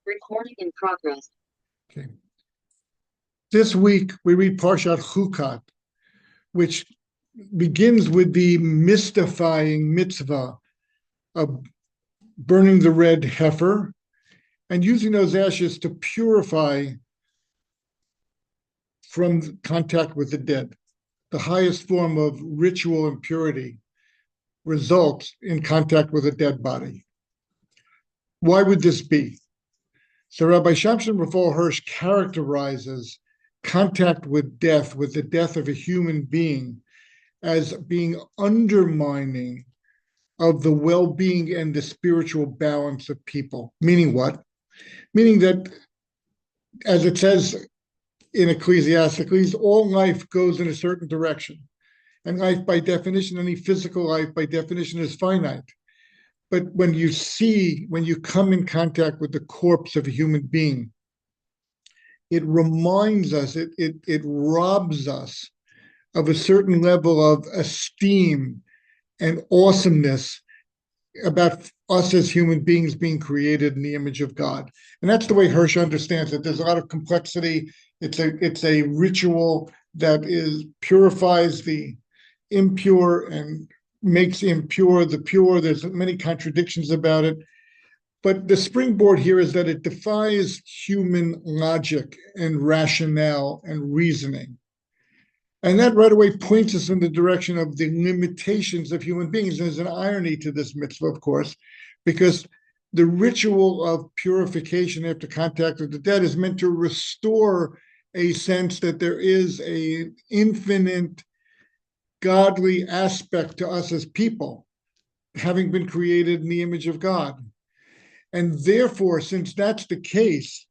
Recording in progress. Okay. This week we read Parshat Chukat, which begins with the mystifying mitzvah of burning the red heifer and using those ashes to purify from contact with the dead. The highest form of ritual impurity results in contact with a dead body. Why would this be? So Rabbi Shamshon Raphael Hirsch characterizes contact with death, with the death of a human being, as being undermining of the well-being and the spiritual balance of people. Meaning what? Meaning that, as it says in Ecclesiastes, all life goes in a certain direction. And life, by definition, any physical life, by definition, is finite. But when you come in contact with the corpse of a human being, it reminds us, it robs us of a certain level of esteem and awesomeness about us as human beings being created in the image of God. And that's the way Hirsch understands it. There's a lot of complexity. It's a ritual that purifies the impure and makes impure the pure. There's many contradictions about it. But the springboard here is that it defies human logic and rationale and reasoning. And that right away points us in the direction of the limitations of human beings. And there's an irony to this mitzvah, of course, because the ritual of purification after contact with the dead is meant to restore a sense that there is an infinite godly aspect to us as people, having been created in the image of God. And therefore, since that's the case,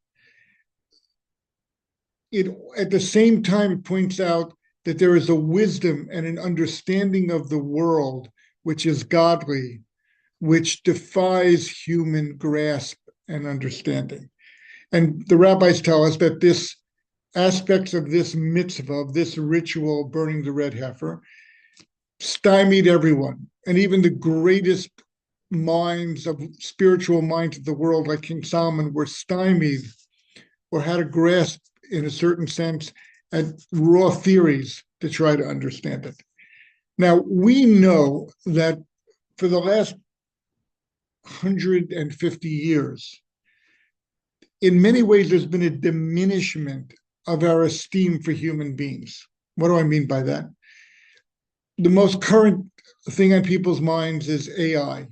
it at the same time it points out that there is a wisdom and an understanding of the world which is godly, which defies human grasp and understanding. And the rabbis tell us that this aspects of this mitzvah, of this ritual, burning the red heifer, stymied everyone. And even the greatest minds of spiritual minds of the world, like King Solomon, were stymied or had a grasp, in a certain sense, at raw theories to try to understand it. Now, we know that for the last 150 years, in many ways, there's been a diminishment of our esteem for human beings. What do I mean by that? The most current thing on people's minds is AI.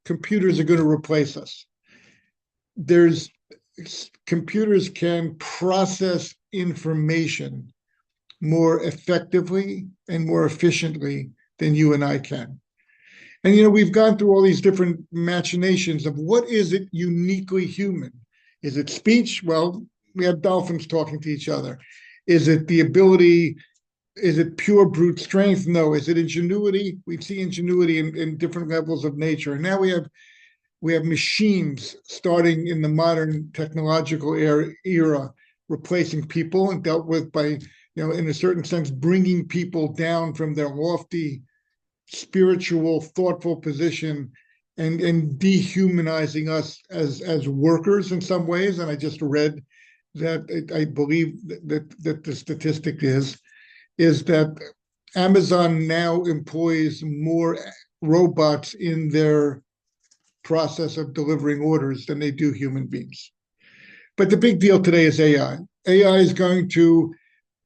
Computers are going to replace us. Computers can process information more effectively and more efficiently than you and I can. And, we've gone through all these different machinations of what is it uniquely human? Is it speech? Well, we have dolphins talking to each other. Is it the ability? Is it pure brute strength? No. Is it ingenuity? We see ingenuity in different levels of nature. And now we have machines starting in the modern technological era replacing people, and dealt with by, in a certain sense, bringing people down from their lofty, spiritual, thoughtful position and dehumanizing us as workers in some ways. And I just read that I believe that the statistic is that Amazon now employs more robots in their process of delivering orders than they do human beings. But the big deal today is AI. AI is going to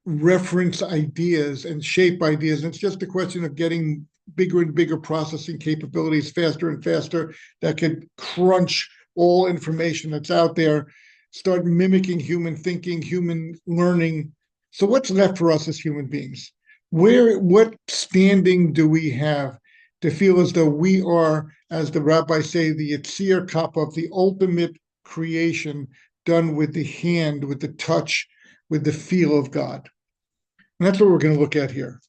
reference ideas and shape ideas. And it's just a question of getting bigger and bigger processing capabilities, faster and faster, that could crunch all information that's out there, start mimicking human thinking, human learning. So what's left for us as human beings? What standing do we have to feel as though we are, as the rabbis say, the Yitzir Kappa, the ultimate creation done with the hand, with the touch, with the feel of God? And that's what we're going to look at here.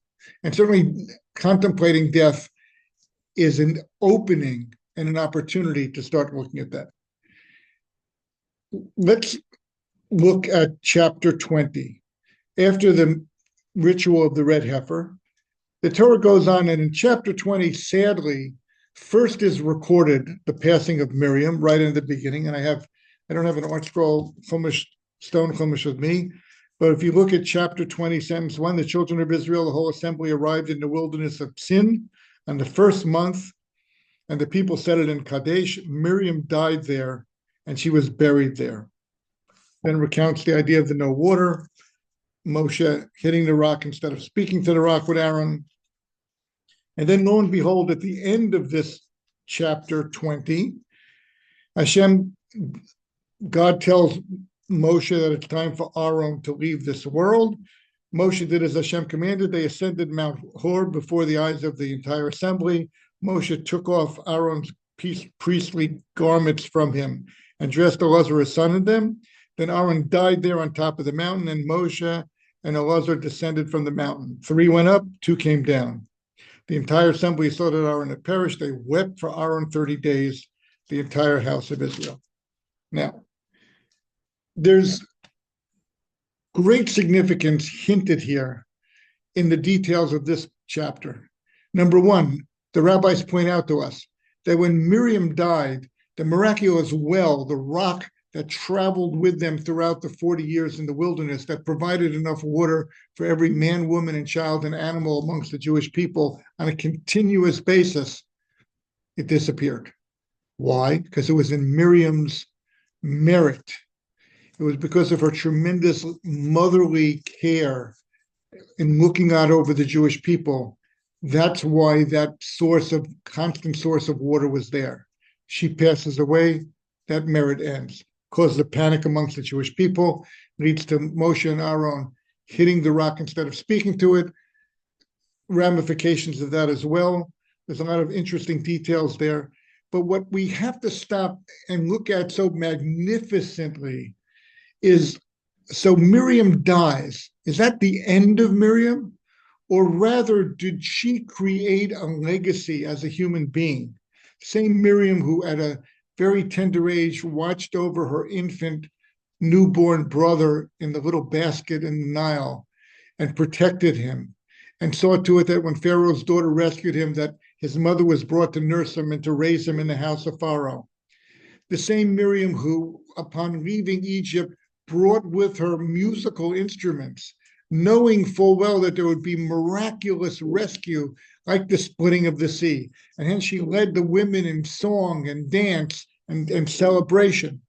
And certainly contemplating death is an opening and an opportunity to start looking at that. Let's look at chapter 20. After the ritual of the red heifer, the Torah goes on, and in chapter 20, sadly, first is recorded the passing of Miriam right in the beginning, and I have I don't have an art scroll chumash, stone chumash with me, but if you look at chapter 20, sentence 1, the children of Israel, the whole assembly arrived in the wilderness of Sin on the first month, and the people settled in Kadesh. Miriam died there, and she was buried there. Then recounts the idea of the no water, Moshe hitting the rock instead of speaking to the rock with Aaron. And then lo and behold, at the end of this chapter 20, God tells Moshe that it's time for Aaron to leave this world. Moshe did as Hashem commanded. They ascended Mount Hor before the eyes of the entire assembly. Moshe took off Aaron's priestly garments from him and dressed Elazar his son in them. Then Aaron died there on top of the mountain, and Moshe and Elazar descended from the mountain. 3 went up, 2 came down. The entire assembly saw that Aaron had perished. They wept for Aaron 30 days, the entire house of Israel. Now, there's great significance hinted here in the details of this chapter. Number one, the rabbis point out to us that when Miriam died, the miraculous well, the rock that traveled with them throughout the 40 years in the wilderness, that provided enough water for every man, woman, and child and animal amongst the Jewish people on a continuous basis, it disappeared. Why? Because it was in Miriam's merit. It was because of her tremendous motherly care in looking out over the Jewish people. That's why that constant source of water was there. She passes away, that merit ends. Causes a panic amongst the Jewish people, leads to Moshe and Aaron hitting the rock instead of speaking to it. Ramifications of that as well. There's a lot of interesting details there. But what we have to stop and look at so magnificently is, so Miriam dies. Is that the end of Miriam? Or rather, did she create a legacy as a human being? Same Miriam who at a very tender age watched over her infant newborn brother in the little basket in the Nile and protected him, and saw to it that when Pharaoh's daughter rescued him, that his mother was brought to nurse him and to raise him in the house of Pharaoh. The same Miriam who, upon leaving Egypt, brought with her musical instruments, knowing full well that there would be miraculous rescue like the splitting of the sea. And hence she led the women in song and dance and celebration.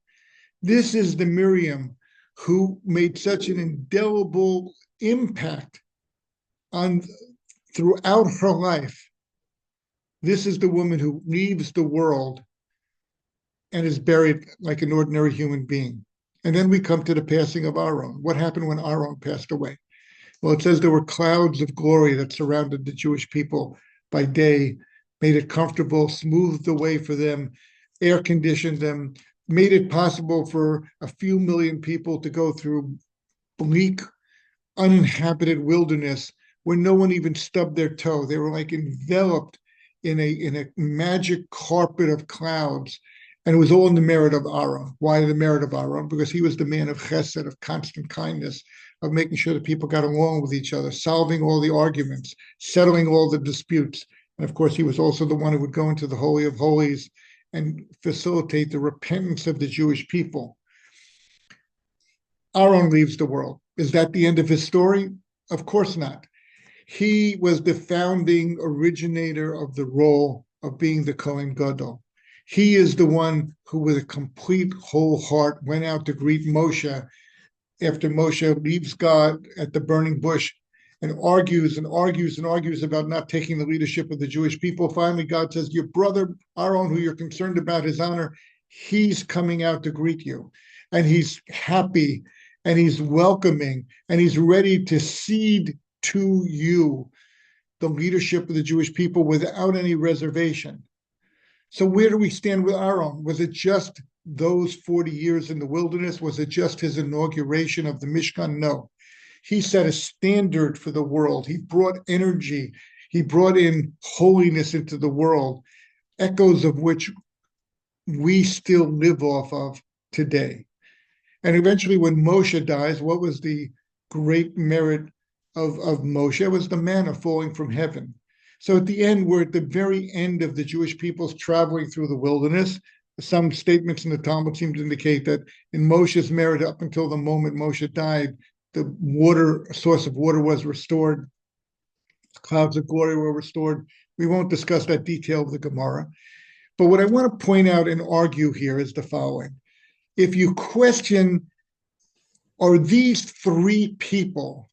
This is the Miriam who made such an indelible impact throughout her life. This is the woman who leaves the world and is buried like an ordinary human being. And then we come to the passing of Aaron. What happened when Aaron passed away? Well, it says there were clouds of glory that surrounded the Jewish people by day, made it comfortable, smoothed the way for them, air conditioned them, made it possible for a few million people to go through bleak, uninhabited wilderness where no one even stubbed their toe. They were like enveloped in a magic carpet of clouds. And it was all in the merit of Aaron. Why the merit of Aaron? Because he was the man of chesed, of constant kindness, of making sure that people got along with each other, solving all the arguments, settling all the disputes. And of course, he was also the one who would go into the Holy of Holies and facilitate the repentance of the Jewish people. Aaron leaves the world. Is that the end of his story? Of course not. He was the founding originator of the role of being the Kohen Gadol. He is the one who, with a complete whole heart, went out to greet Moshe after Moshe leaves God at the burning bush and argues about not taking the leadership of the Jewish people. Finally, God says, your brother Aaron, who you're concerned about his honor, he's coming out to greet you. And he's happy and he's welcoming and he's ready to cede to you the leadership of the Jewish people without any reservation. So where do we stand with Aaron? Was it just those 40 years in the wilderness? Was it just his inauguration of the Mishkan? No. He set a standard for the world. He brought energy. He brought in holiness into the world, echoes of which we still live off of today. And eventually when Moshe dies, what was the great merit of Moshe? It was the manna falling from heaven. So at the end, we're at the very end of the Jewish people's traveling through the wilderness. some statements in the Talmud seem to indicate that in Moshe's merit, up until the moment Moshe died, the water, source of water was restored, clouds of glory were restored. We won't discuss that detail of the Gemara. But what I want to point out and argue here is the following. If you question, are these three people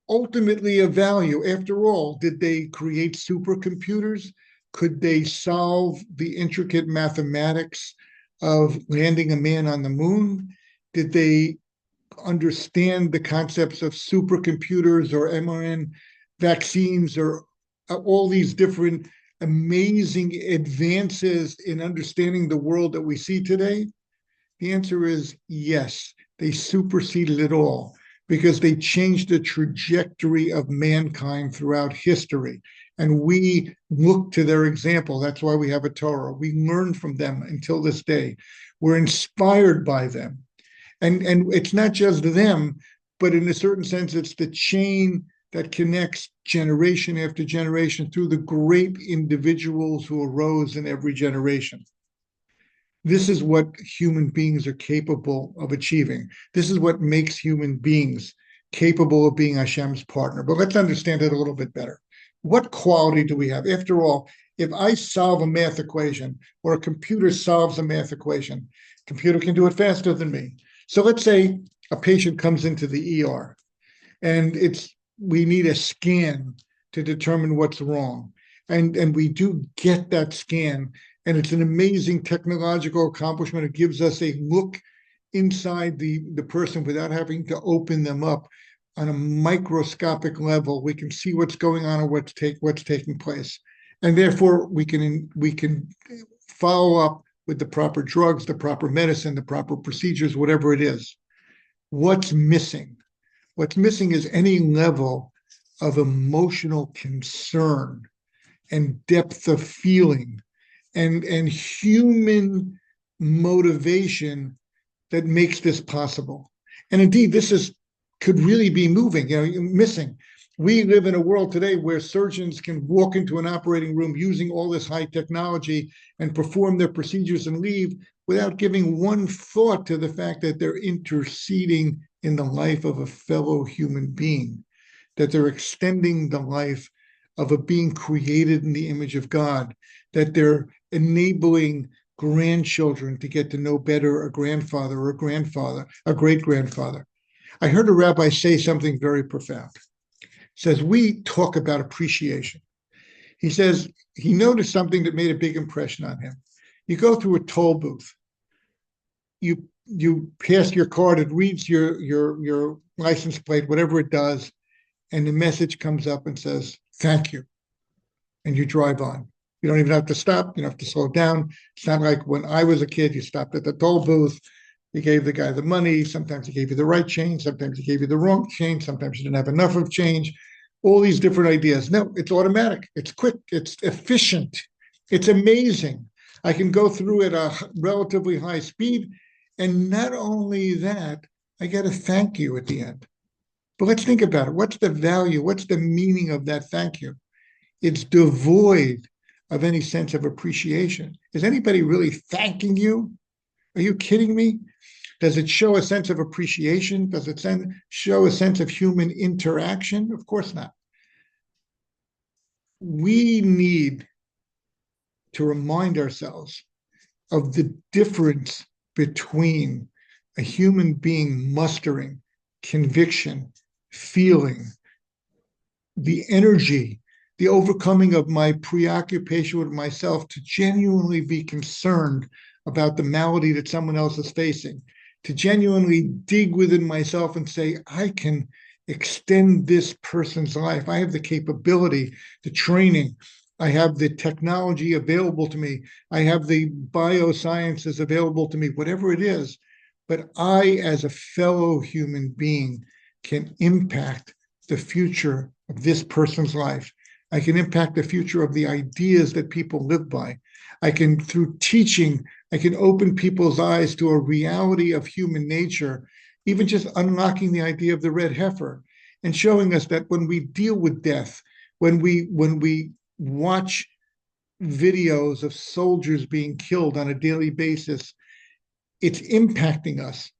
ultimately of value? After all, did they create supercomputers? Could they solve the intricate mathematics of landing a man on the moon? Did they understand the concepts of supercomputers or mRNA vaccines or all these different amazing advances in understanding the world that we see today? The answer is yes. They superseded it all because they changed the trajectory of mankind throughout history. And we look to their example. That's why we have a Torah. We learn from them until this day. We're inspired by them. And it's not just them, but in a certain sense, it's the chain that connects generation after generation through the great individuals who arose in every generation. This is what human beings are capable of achieving. This is what makes human beings capable of being Hashem's partner. But let's understand it a little bit better. What quality do we have? After all, if I solve a math equation or a computer solves a math equation, computer can do it faster than me. So let's say a patient comes into the ER and we need a scan to determine what's wrong. And we do get that scan, and it's an amazing technological accomplishment. It gives us a look inside the person without having to open them up on a microscopic level. We can see what's going on or what's taking place. And therefore, we can follow up with the proper drugs, the proper medicine, the proper procedures, whatever it is. What's missing? What's missing is any level of emotional concern and depth of feeling and human motivation that makes this possible. And indeed, could really be missing. We live in a world today where surgeons can walk into an operating room using all this high technology and perform their procedures and leave without giving one thought to the fact that they're interceding in the life of a fellow human being, that they're extending the life of a being created in the image of God, that they're enabling grandchildren to get to know better a grandfather or a great-grandfather. I heard a rabbi say something very profound. He says, we talk about appreciation. He says he noticed something that made a big impression on him. You go through a toll booth. You pass your card, it reads your license plate, whatever it does, and the message comes up and says, thank you. And you drive on. You don't even have to stop. You don't have to slow down. It's not like when I was a kid, you stopped at the toll booth, you gave the guy the money. Sometimes he gave you the right change. Sometimes he gave you the wrong change. Sometimes you didn't have enough of change. All these different ideas. No, it's automatic. It's quick. It's efficient. It's amazing. I can go through at a relatively high speed. And not only that, I get a thank you at the end. But let's think about it. What's the value? What's the meaning of that thank you? It's devoid of any sense of appreciation. Is anybody really thanking you? Are you kidding me? Does it show a sense of appreciation? Does it show a sense of human interaction? Of course not. We need to remind ourselves of the difference between a human being mustering conviction, feeling, the energy, the overcoming of my preoccupation with myself to genuinely be concerned about the malady that someone else is facing, to genuinely dig within myself and say, I can extend this person's life. I have the capability, the training, I have the technology available to me, I have the biosciences available to me, whatever it is. But I, as a fellow human being, can impact the future of this person's life. I can impact the future of the ideas that people live by. I can, through teaching, I can open people's eyes to a reality of human nature, even just unlocking the idea of the red heifer and showing us that when we deal with death, when we watch videos of soldiers being killed on a daily basis, it's impacting us.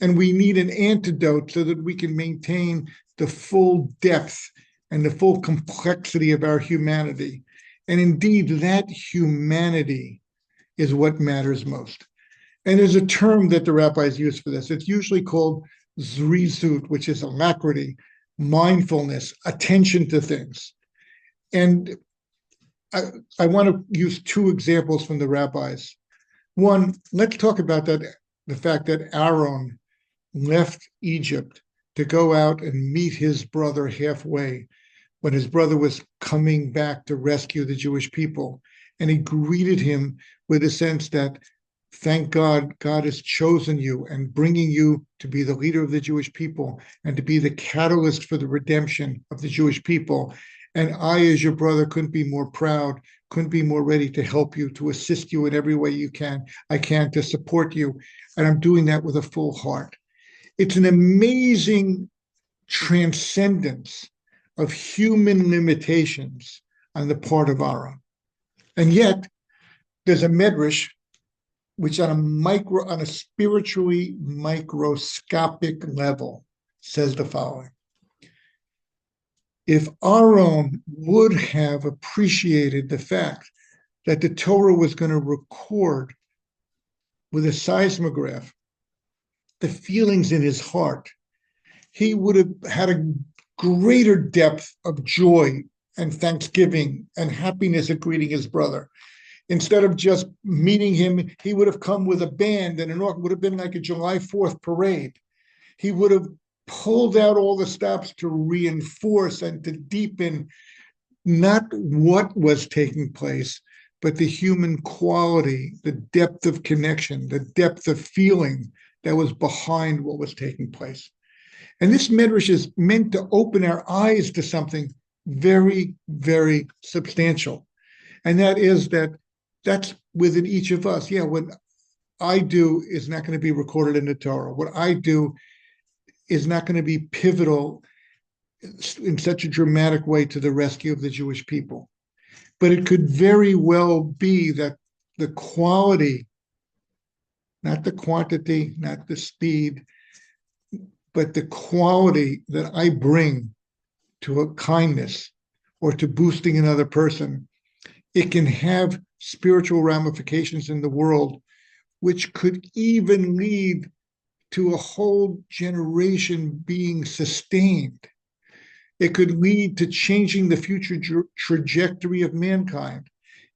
And we need an antidote so that we can maintain the full depth and the full complexity of our humanity. And indeed, that humanity is what matters most. And there's a term that the rabbis use for this. It's usually called zrizut, which is alacrity, mindfulness, attention to things. And I want to use two examples from the rabbis. One, let's talk about that, the fact that Aaron left Egypt to go out and meet his brother halfway when his brother was coming back to rescue the Jewish people. And he greeted him with a sense that, thank God, God has chosen you and bringing you to be the leader of the Jewish people and to be the catalyst for the redemption of the Jewish people. And I, as your brother, couldn't be more proud, couldn't be more ready to help you, to assist you in every way I can to support you. And I'm doing that with a full heart. It's an amazing transcendence of human limitations on the part of Aaron. And yet, there's a medrash which on a spiritually microscopic level says the following. If Aaron would have appreciated the fact that the Torah was going to record with a seismograph the feelings in his heart, he would have had a greater depth of joy and thanksgiving and happiness at greeting his brother. Instead of just meeting him, he would have come with a band, and it would have been like a July 4th parade. He would have pulled out all the stops to reinforce and to deepen not what was taking place, but the human quality, the depth of connection, the depth of feeling that was behind what was taking place. And this medrash is meant to open our eyes to something very, very substantial. And that is that's within each of us. Yeah, what I do is not going to be recorded in the Torah. What I do is not going to be pivotal in such a dramatic way to the rescue of the Jewish people. But it could very well be that the quality, not the quantity, not the speed, but the quality that I bring to a kindness or to boosting another person, it can have spiritual ramifications in the world, which could even lead to a whole generation being sustained. It could lead to changing the future trajectory of mankind.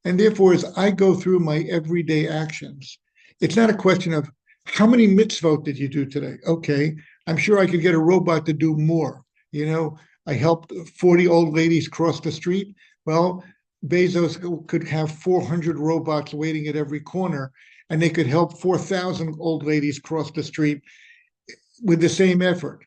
And therefore, as I go through my everyday actions, it's not a question of how many mitzvot did you do today? Okay, I'm sure I could get a robot to do more. You know, I helped 40 old ladies cross the street. Well, Bezos could have 400 robots waiting at every corner, and they could help 4,000 old ladies cross the street with the same effort.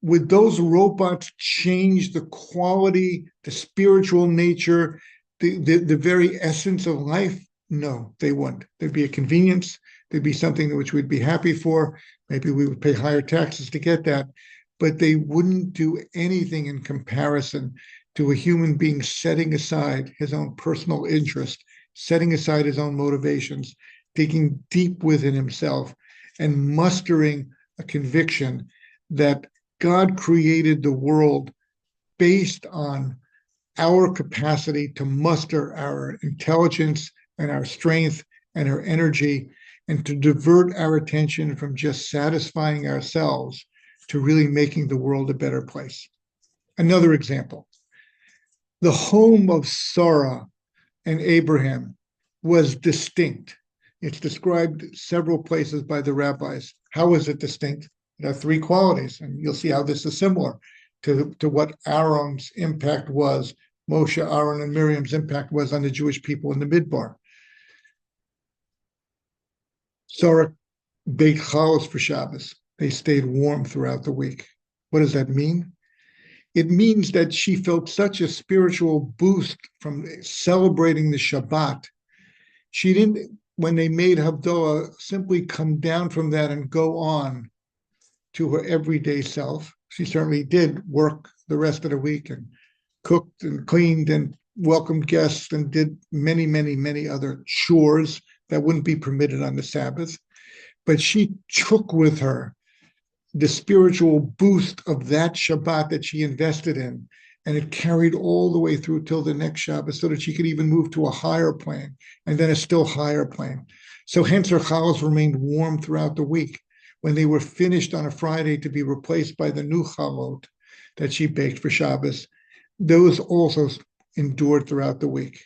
Would those robots change the quality, the spiritual nature, the very essence of life? No, they wouldn't. There'd be a convenience. There'd be something which we'd be happy for. Maybe we would pay higher taxes to get that, but they wouldn't do anything in comparison to a human being setting aside his own personal interest, setting aside his own motivations, digging deep within himself, and mustering a conviction that God created the world based on our capacity to muster our intelligence and our strength and our energy, and to divert our attention from just satisfying ourselves to really making the world a better place. Another example, the home of Sarah and Abraham was distinct. It's described several places by the rabbis. How is it distinct? It has three qualities, and you'll see how this is similar to what Aaron's impact was, Moshe, Aaron, and Miriam's impact was on the Jewish people in the Midbar. Sarah baked challahs for Shabbos. They stayed warm throughout the week. What does that mean? It means that she felt such a spiritual boost from celebrating the Shabbat. She didn't, when they made Havdalah, simply come down from that and go on to her everyday self. She certainly did work the rest of the week and cooked and cleaned and welcomed guests and did many, many, many other chores that wouldn't be permitted on the Sabbath. But she took with her the spiritual boost of that Shabbat that she invested in, and it carried all the way through till the next Shabbat, so that she could even move to a higher plane and then a still higher plane. So hence her challahs remained warm throughout the week. When they were finished on a Friday to be replaced by the new chalot that she baked for Shabbos, those also endured throughout the week.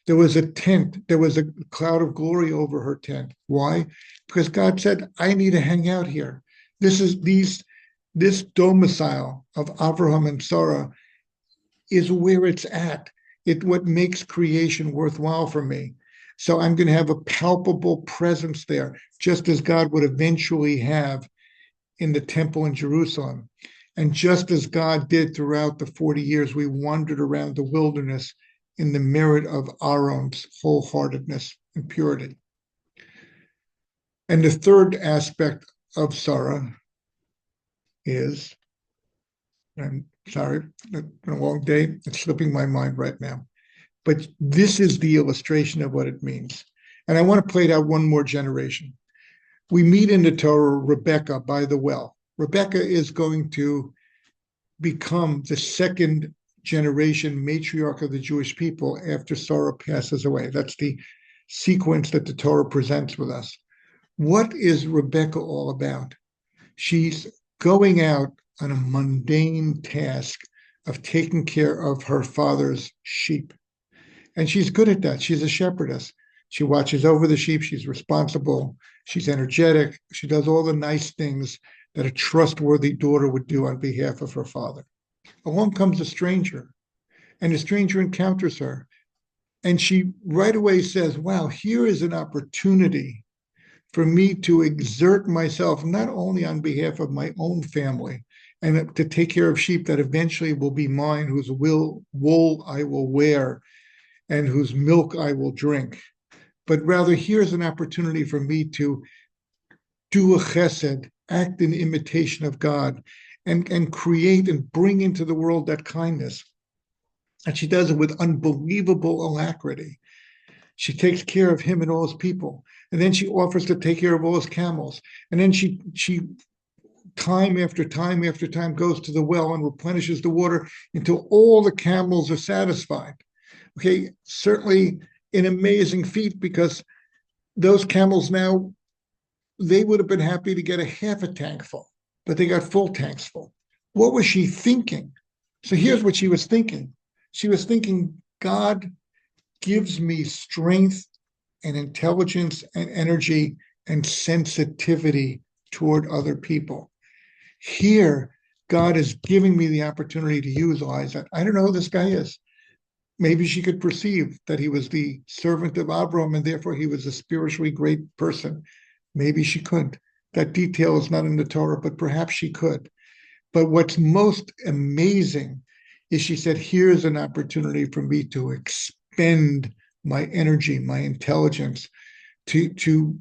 There was a tent, there was a cloud of glory over her tent. Why? Because God said, I need to hang out here. This domicile of Avraham and Sarah is where it's at. It what makes creation worthwhile for me. So I'm going to have a palpable presence there, just as God would eventually have in the temple in Jerusalem. And just as God did throughout the 40 years, we wandered around the wilderness in the merit of Aaron's wholeheartedness and purity. And the third aspect of Sarah is, I'm sorry, it's been a long day, it's slipping my mind right now, but this is the illustration of what it means. And I want to play it out one more generation. We meet in the Torah Rebecca by the well. Rebecca is going to become the second generation matriarch of the Jewish people after Sarah passes away. That's the sequence that the Torah presents with us. What is Rebecca all about? She's going out on a mundane task of taking care of her father's sheep. And she's good at that. She's a shepherdess. She watches over the sheep. She's responsible. She's energetic. She does all the nice things that a trustworthy daughter would do on behalf of her father. Along comes a stranger, and the stranger encounters her. And she right away says, wow, here is an opportunity for me to exert myself, not only on behalf of my own family, and to take care of sheep that eventually will be mine, whose wool I will wear, and whose milk I will drink. But rather, here's an opportunity for me to do a chesed, act in imitation of God, and create and bring into the world that kindness. And she does it with unbelievable alacrity. She takes care of him and all his people. And then she offers to take care of all his camels. And then she time after time after time goes to the well and replenishes the water until all the camels are satisfied. Okay, certainly an amazing feat, because those camels now, they would have been happy to get a half a tank full, but they got full tanks full. What was she thinking? So here's what she was thinking. She was thinking, God gives me strength and intelligence and energy and sensitivity toward other people. Here, God is giving me the opportunity to utilize that. I don't know who this guy is. Maybe she could perceive that he was the servant of Abraham and therefore he was a spiritually great person. Maybe she couldn't. That detail is not in the Torah, but perhaps she could. But what's most amazing is she said, here's an opportunity for me to expend my energy, my intelligence, to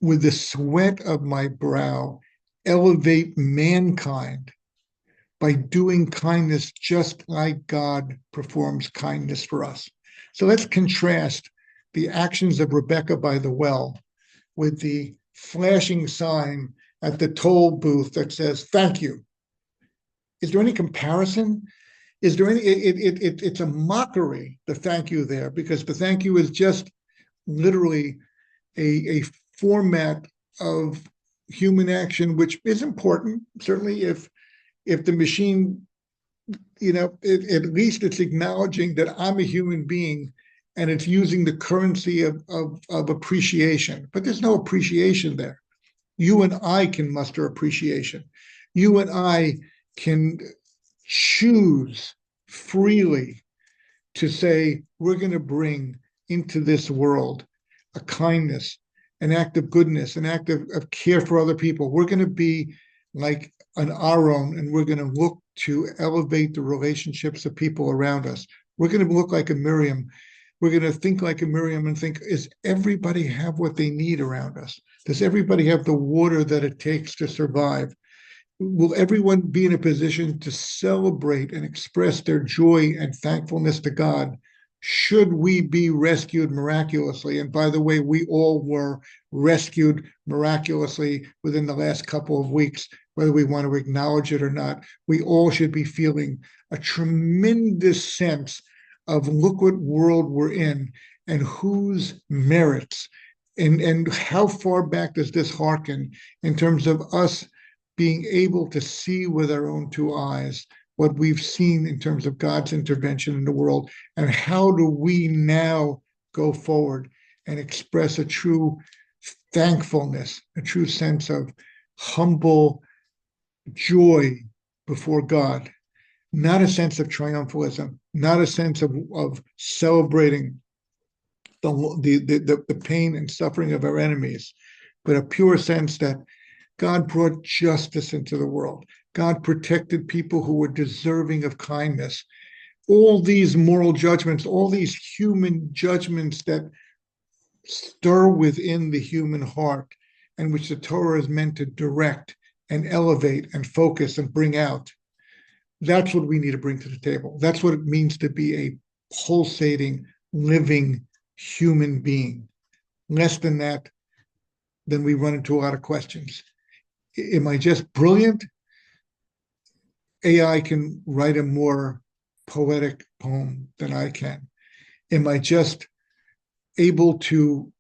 with the sweat of my brow, elevate mankind by doing kindness just like God performs kindness for us. So let's contrast the actions of Rebecca by the well with the flashing sign at the toll booth that says, thank you. Is there any comparison? Is there any, it's a mockery, the thank you there, because the thank you is just literally a format of human action, which is important. Certainly if the machine, at least it's acknowledging that I'm a human being and it's using the currency of appreciation, but there's no appreciation there. You and I can muster appreciation. You and I can choose freely to say, we're going to bring into this world a kindness, an act of goodness, an act of care for other people. We're going to be like an Aaron, and we're going to look to elevate the relationships of people around us. We're going to look like a Miriam. We're going to think like a Miriam and think, is everybody have what they need around us? Does everybody have the water that it takes to survive? Will everyone be in a position to celebrate and express their joy and thankfulness to God should we be rescued miraculously? And by the way, we all were rescued miraculously within the last couple of weeks, whether we want to acknowledge it or not. We all should be feeling a tremendous sense of look what world we're in and whose merits and how far back does this harken in terms of us being able to see with our own two eyes what we've seen in terms of God's intervention in the world, and how do we now go forward and express a true thankfulness, a true sense of humble joy before God, not a sense of triumphalism, not a sense of celebrating the pain and suffering of our enemies, but a pure sense that God brought justice into the world. God protected people who were deserving of kindness. All these moral judgments, all these human judgments that stir within the human heart, and which the Torah is meant to direct and elevate and focus and bring out. That's what we need to bring to the table. That's what it means to be a pulsating, living human being. Less than that, then we run into a lot of questions. Am I just brilliant? AI can write a more poetic poem than I can. Am I just able to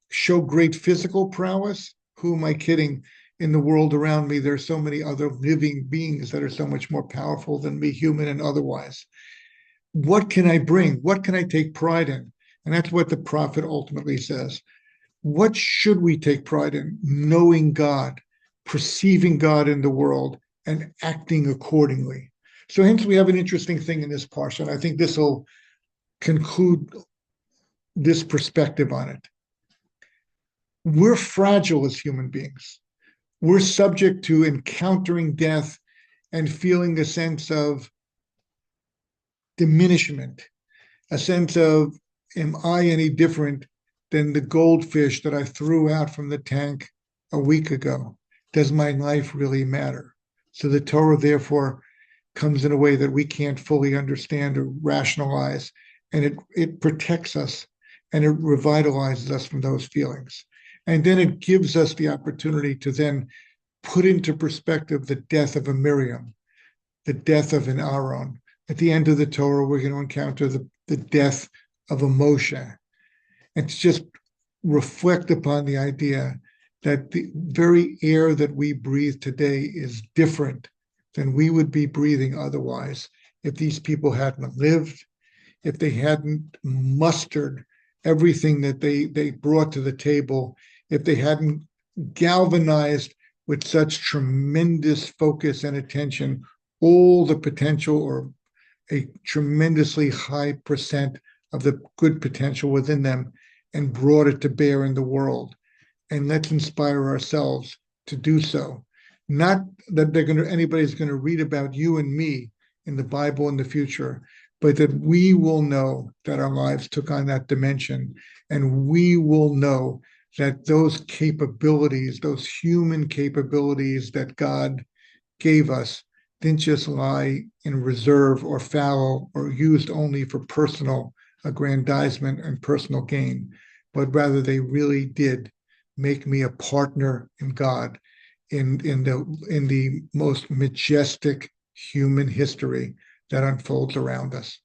show great physical prowess? Who am I kidding? In the world around me, there's so many other living beings that are so much more powerful than me, human and otherwise. What can I bring? What can I take pride in? And that's what the prophet ultimately says. What should we take pride in? Knowing God, perceiving God in the world, and acting accordingly. So hence we have an interesting thing in this parsha, and I think this will conclude this perspective on it. We're fragile as human beings. We're subject to encountering death and feeling a sense of diminishment, a sense of, am I any different than the goldfish that I threw out from the tank a week ago? Does my life really matter? So the Torah, therefore, comes in a way that we can't fully understand or rationalize, and it protects us and it revitalizes us from those feelings. And then it gives us the opportunity to then put into perspective the death of a Miriam, the death of an Aaron. At the end of the Torah, we're going to encounter the death of a Moshe. And to just reflect upon the idea that the very air that we breathe today is different than we would be breathing otherwise if these people hadn't lived, if they hadn't mustered everything that they brought to the table, if they hadn't galvanized with such tremendous focus and attention all the potential, or a tremendously high percent of the good potential within them, and brought it to bear in the world. And let's inspire ourselves to do so. Not that anybody's going to read about you and me in the Bible in the future, but that we will know that our lives took on that dimension, and we will know that those capabilities, those human capabilities that God gave us, didn't just lie in reserve or fallow or used only for personal aggrandizement and personal gain, but rather they really did make me a partner in God in the most majestic human history that unfolds around us.